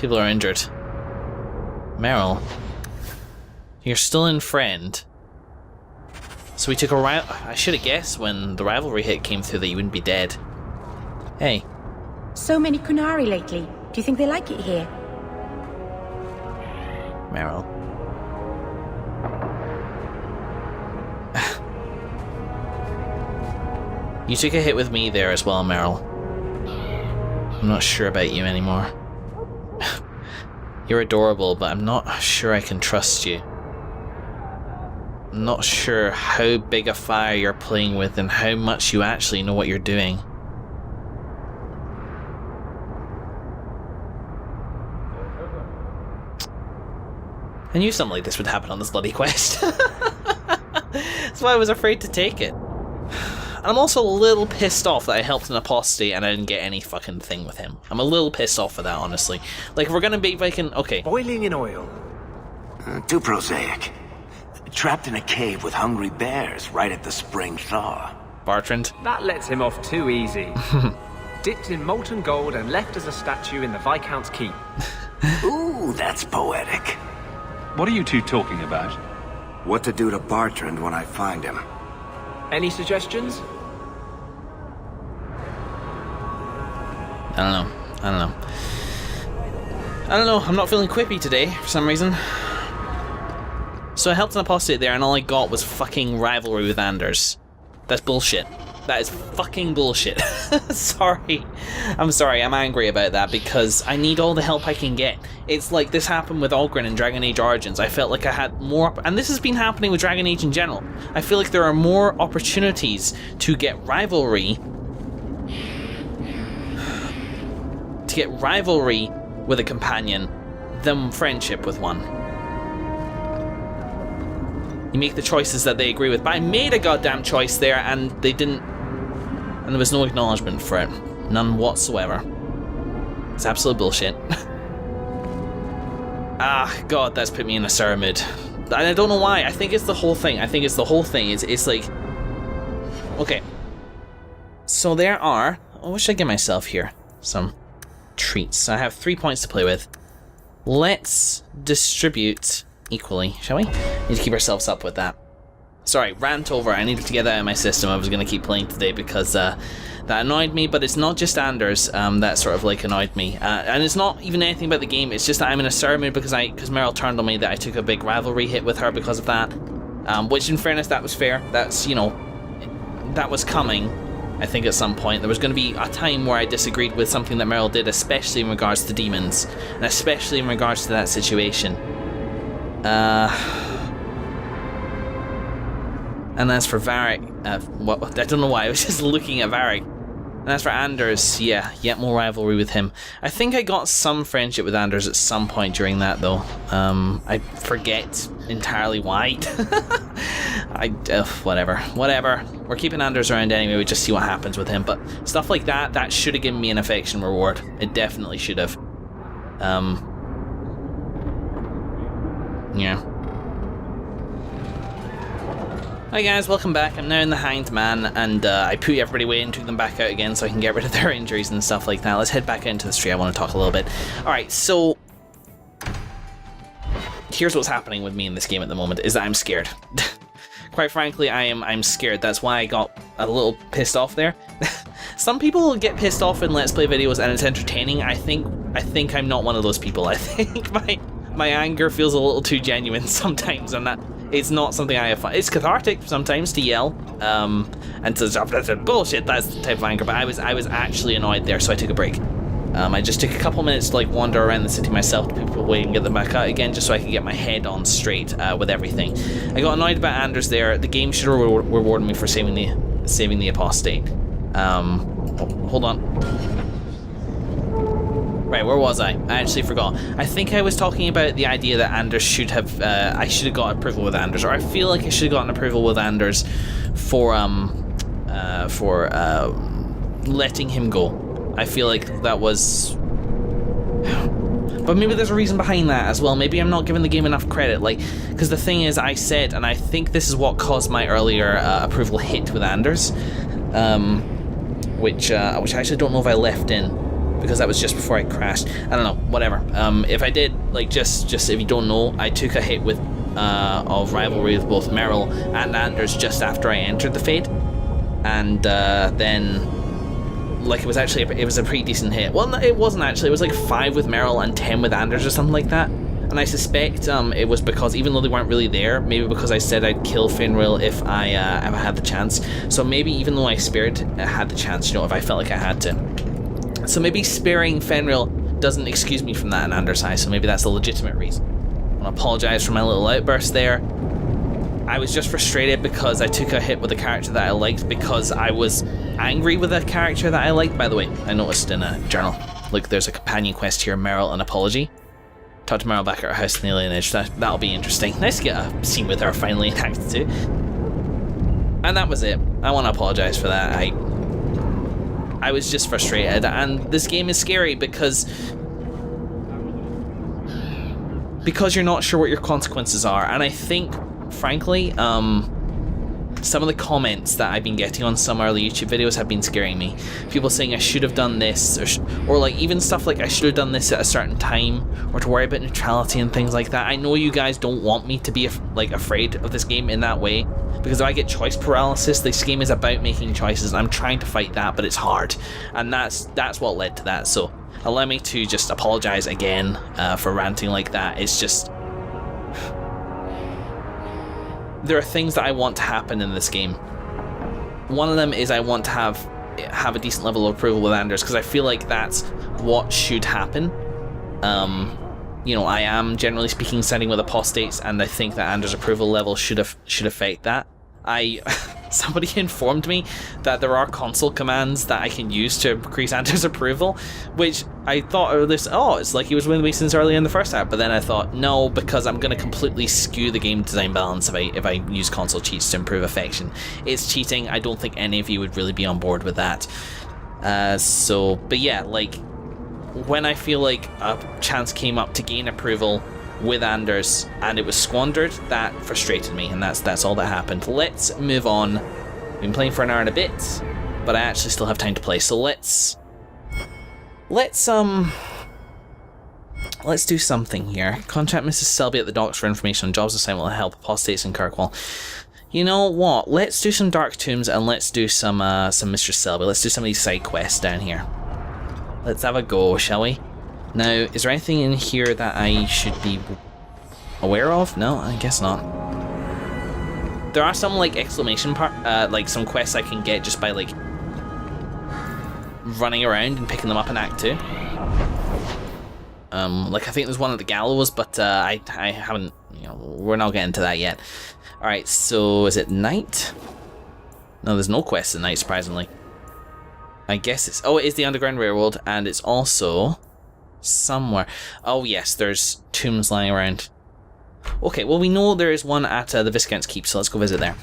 People are injured. Meryl, you're still in friend. So we took a I should have guessed when the rivalry hit came through that you wouldn't be dead. Hey. So many Kunari lately. Do you think they like it here? Meryl. You took a hit with me there as well, Meryl. I'm not sure about you anymore. You're adorable, but I'm not sure I can trust you. I'm not sure how big a fire you're playing with and how much you actually know what you're doing. I knew something like this would happen on this bloody quest. That's why I was afraid to take it. I'm also a little pissed off that I helped an apostate and I didn't get any fucking thing with him. I'm a little pissed off for that, honestly. Like, if we're gonna be making... Okay. Boiling in oil. Too prosaic. Trapped in a cave with hungry bears right at the spring thaw. Bartrand. That lets him off too easy. Dipped in molten gold and left as a statue in the Viscount's keep. Ooh, that's poetic. What are you two talking about? What to do to Bartrand when I find him. Any suggestions? I don't know. I'm not feeling quippy today for some reason. So I helped an apostate there and all I got was fucking rivalry with Anders. That's bullshit. That is fucking bullshit. Sorry. I'm sorry, I'm angry about that because I need all the help I can get. It's like this happened with Oghren in Dragon Age Origins. I felt like I had more... And this has been happening with Dragon Age in general. I feel like there are more opportunities to get rivalry... to get rivalry with a companion than friendship with one. You make the choices that they agree with. But I made a goddamn choice there and they didn't... And there was no acknowledgement for it. None whatsoever. It's absolute bullshit. Ah, God, that's put me in a sour mood. And I don't know why. I think it's the whole thing. It's like... Okay. So there are... Oh, what should I give myself here? Some treats. I have 3 points to play with. Let's distribute... equally, shall we? Need to keep ourselves up with that. Sorry, rant over. I needed to get that out of my system. I was going to keep playing today because that annoyed me, but it's not just Anders that sort of like annoyed me. And it's not even anything about the game, it's just that I'm in a sour mood because Meryl turned on me that I took a big rivalry hit with her because of that. Which in fairness, that was fair. That's, you know, that was coming. I think at some point there was going to be a time where I disagreed with something that Meryl did, especially in regards to demons, and especially in regards to that situation. And as for Varric, I don't know why, I was just looking at Varric. And as for Anders, yeah, yet more rivalry with him. I think I got some friendship with Anders at some point during that, though. I forget entirely why. Whatever. We're keeping Anders around anyway, we just see what happens with him. But stuff like that, that should have given me an affection reward. It definitely should have. Yeah. Hi guys, welcome back. I'm now in the Hanged Man, and I put everybody away and took them back out again so I can get rid of their injuries and stuff like that. Let's head back into the street. I want to talk a little bit. Alright, so... here's what's happening with me in this game at the moment, is that I'm scared. Quite frankly, I'm scared. That's why I got a little pissed off there. Some people get pissed off in Let's Play videos and it's entertaining. I think I'm not one of those people. I think my anger feels a little too genuine sometimes, and that it's not something I have fun. It's cathartic sometimes to yell, and to that's bullshit. That's the type of anger. But I was actually annoyed there, so I took a break. I just took a couple minutes to like wander around the city myself, to people away and get them back out again, just so I could get my head on straight with everything. I got annoyed about Anders there. The game should have rewarded me for saving the apostate. Hold on. Right, where was I? I actually forgot. I think I was talking about the idea that Anders should have... I should have got approval with Anders, or I feel like I should have gotten approval with Anders for letting him go. I feel like that was... But maybe there's a reason behind that as well. Maybe I'm not giving the game enough credit. Like, because the thing is, I said, and I think this is what caused my earlier approval hit with Anders, which I actually don't know if I left in. because that was just before I crashed. I don't know, whatever. If I did, like, just if you don't know, I took a hit with of rivalry with both Merrill and Anders just after I entered the Fade, and then, like, it was a pretty decent hit. Well, it wasn't actually. It was like 5 with Merrill and 10 with Anders or something like that. And I suspect it was because, even though they weren't really there, maybe because I said I'd kill Fenrir if I had the chance. So maybe even though I had the chance, you know, if I felt like I had to. So maybe sparing Fenrir doesn't excuse me from that in Anders' eyes, so maybe that's a legitimate reason. I want to apologise for my little outburst there. I was just frustrated because I took a hit with a character that I liked because I was angry with a character that I liked. By the way, I noticed in a journal, look, there's a companion quest here, Merrill, an apology. Talk to Merrill back at her house in the Alienage. That'll be interesting. Nice to get a scene with her finally in Act 2. And that was it. I want to apologise for that. I was just frustrated, and this game is scary because you're not sure what your consequences are. And I think, frankly, some of the comments that I've been getting on some early YouTube videos have been scaring me. People saying I should have done this, or like even stuff like I should have done this at a certain time, or to worry about neutrality and things like that. I know you guys don't want me to be afraid of this game in that way, because if I get choice paralysis, this game is about making choices, and I'm trying to fight that, but it's hard, and that's what led to that. So allow me to just apologize again for ranting like that. It's just, there are things that I want to happen in this game. One of them is I want to have a decent level of approval with Anders, because I feel like that's what should happen. You know, I am generally speaking siding with apostates, and I think that Anders' approval level should affect that. Somebody informed me that there are console commands that I can use to increase Anders' approval, which I thought, it's like he was with me since early in the first act, but then I thought, no, because I'm going to completely skew the game design balance if I use console cheats to improve affection. It's cheating. I don't think any of you would really be on board with that. But yeah, like, when I feel like a chance came up to gain approval with Anders and it was squandered, that frustrated me, and that's all that happened. Let's move on. We've been playing for an hour and a bit, but I actually still have time to play, so let's do something here. Contact Mrs. Selby at the docks for information on jobs assignment will help apostates in Kirkwall. You know what? Let's do some Dark Tombs, and let's do some Mistress Selby. Let's do some of these side quests down here. Let's have a go, shall we? Now, is there anything in here that I should be aware of? No, I guess not. There are some, like, exclamation like some quests I can get just by, like, running around and picking them up in Act 2. Like, I think there's one at the gallows, but I haven't, you know, we're not getting to that yet. Alright, so is it night? No, there's no quests at night, surprisingly. I guess it's, oh, it is the Underground Railroad, and it's also somewhere. Oh yes, there's tombs lying around. Okay, well, we know there is one at the Viscount's Keep, so let's go visit there.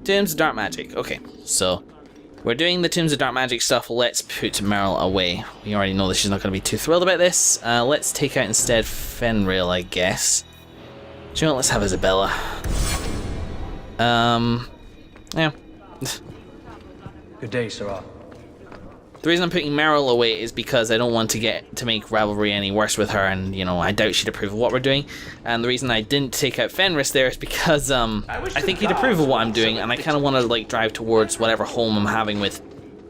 Tombs of Dark Magic. Okay, so we're doing the Tombs of Dark Magic stuff. Let's put Merrill away. We already know that she's not going to be too thrilled about this. Let's take out instead Fenrir, I guess. Do you know what? Let's have Isabella. Yeah. Good day, Sirrah. The reason I'm putting Merrill away is because I don't want to make rivalry any worse with her, and, you know, I doubt she'd approve of what we're doing. And the reason I didn't take out Fenris there is because I think he'd approve of what I'm doing, and I kind of want to, like, drive towards whatever home I'm having with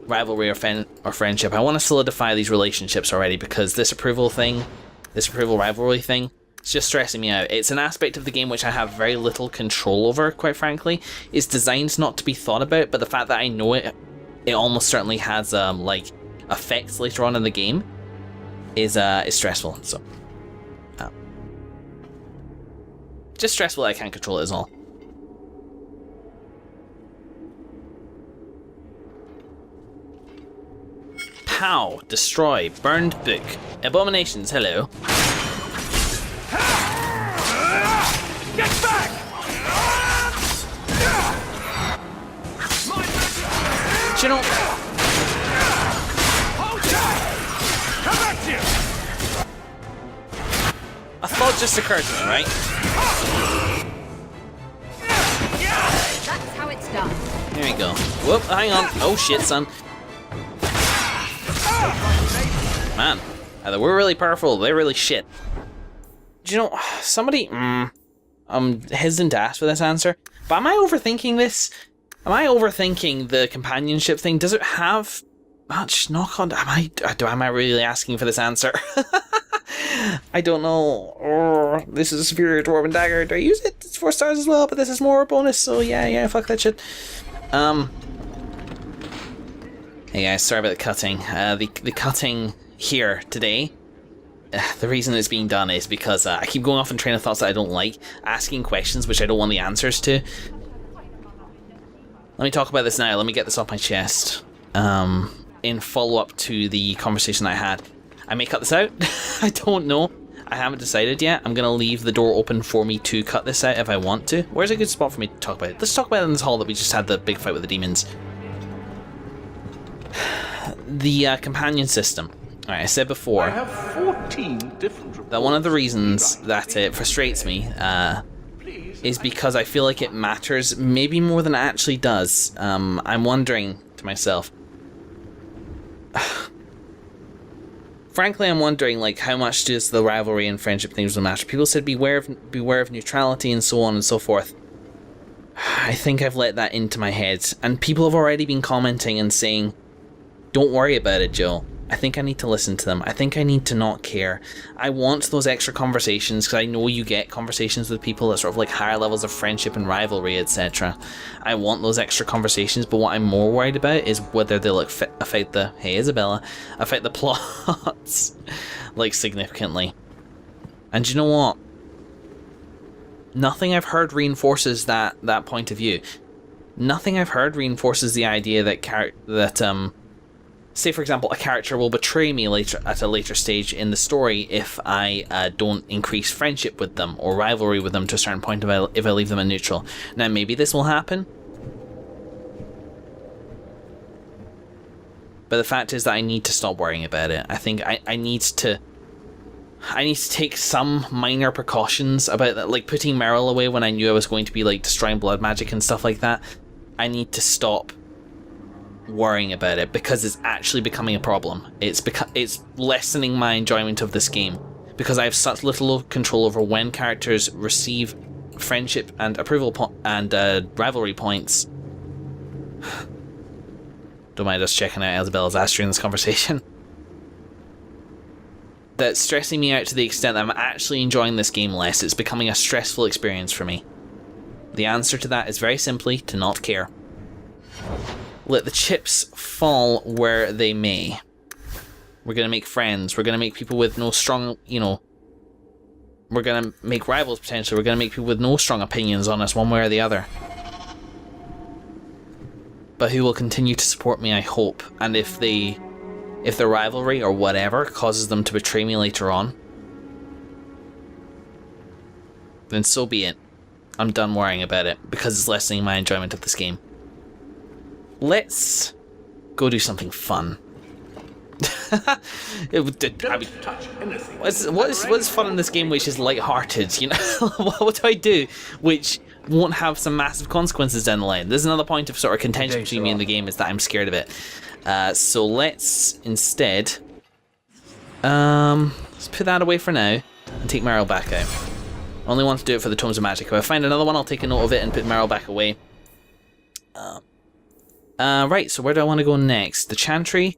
rivalry or friendship. I want to solidify these relationships already, because this approval rivalry thing, it's just stressing me out. It's an aspect of the game which I have very little control over, quite frankly. It's designed not to be thought about, but the fact that I know it almost certainly has like effects later on in the game is stressful. So just stressful that I can't control it is all. Pow! Destroy. Burned book. Abominations, hello. Get back! Do you know? Hold tight! Come at you! A thought just occurred to me, right? That's how it's done. There Here we go. Whoop, hang on. Oh shit, son. Man, either we're really powerful, they're really shit. Do you know, somebody... I'm hesitant to ask for this answer, but am I overthinking this? Am I overthinking the companionship thing? Does it have much knock-on? Am I really asking for this answer? I don't know. Oh, this is a superior dwarven dagger. Do I use it? It's 4 stars as well, but this is more bonus, so yeah, fuck that shit. Hey guys, sorry about the cutting. The cutting here today, the reason it's being done is because I keep going off on train of thoughts that I don't like, asking questions which I don't want the answers to. Let me talk about this now, let me get this off my chest. In follow-up to the conversation I had. I may cut this out, I don't know. I haven't decided yet. I'm going to leave the door open for me to cut this out if I want to. Where's a good spot for me to talk about it? Let's talk about it in this hall that we just had the big fight with the demons. The companion system. Alright, I said before I have 14 different that one of the reasons that it frustrates me is because I feel like it matters maybe more than it actually does. I'm wondering to myself... Frankly, I'm wondering, like, how much does the rivalry and friendship things matter? People said beware of neutrality and so on and so forth. I think I've let that into my head, and people have already been commenting and saying, don't worry about it, Joe. I think I need to listen to them. I think I need to not care. I want those extra conversations, because I know you get conversations with people at sort of like higher levels of friendship and rivalry, etc. I want those extra conversations, but what I'm more worried about is whether they'll affect the, hey Isabella, affect the plots, like, significantly. And you know what? Nothing I've heard reinforces that point of view. Nothing I've heard reinforces the idea that say, for example, a character will betray me at a later stage in the story if I don't increase friendship with them or rivalry with them to a certain point if I leave them in neutral. Now, maybe this will happen, but the fact is that I need to stop worrying about it. I think I need to take some minor precautions about that, like putting Meryl away when I knew I was going to be like destroying blood magic and stuff like that. I need to stop worrying about it because it's actually becoming a problem. It's lessening my enjoyment of this game because I have such little control over when characters receive friendship and approval and rivalry points. Don't mind us checking out Isabella's ass during this conversation. That's stressing me out to the extent that I'm actually enjoying this game less. It's becoming a stressful experience for me. The answer to that is very simply to not care. Let the chips fall where they may. We're going to make friends. We're going to make people with no strong, we're going to make rivals potentially. We're going to make people with no strong opinions on us one way or the other. But who will continue to support me, I hope. And if the rivalry or whatever causes them to betray me later on, then so be it. I'm done worrying about it because it's lessening my enjoyment of this game. Let's go do something fun. What's fun in this game which is light-hearted, you know? What do I do which won't have some massive consequences down the line? There's another point of sort of contention between me and the game is that I'm scared of it. So let's instead let's put that away for now and take Meryl back out. I only want to do it for the Tomes of Magic. If I find another one, I'll take a note of it and put Meryl back away. Right, so where do I want to go next? The Chantry?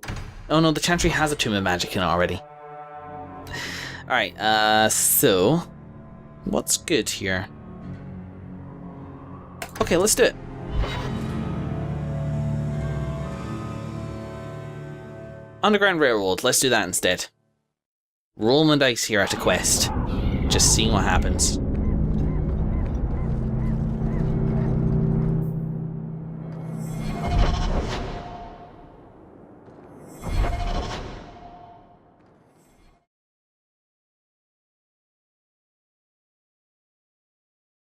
Oh no, the Chantry has a Tomb of Magic in it already. Alright, so... what's good here? Okay, let's do it. Underground Railroad, let's do that instead. Rolling the dice here at a quest. Just seeing what happens.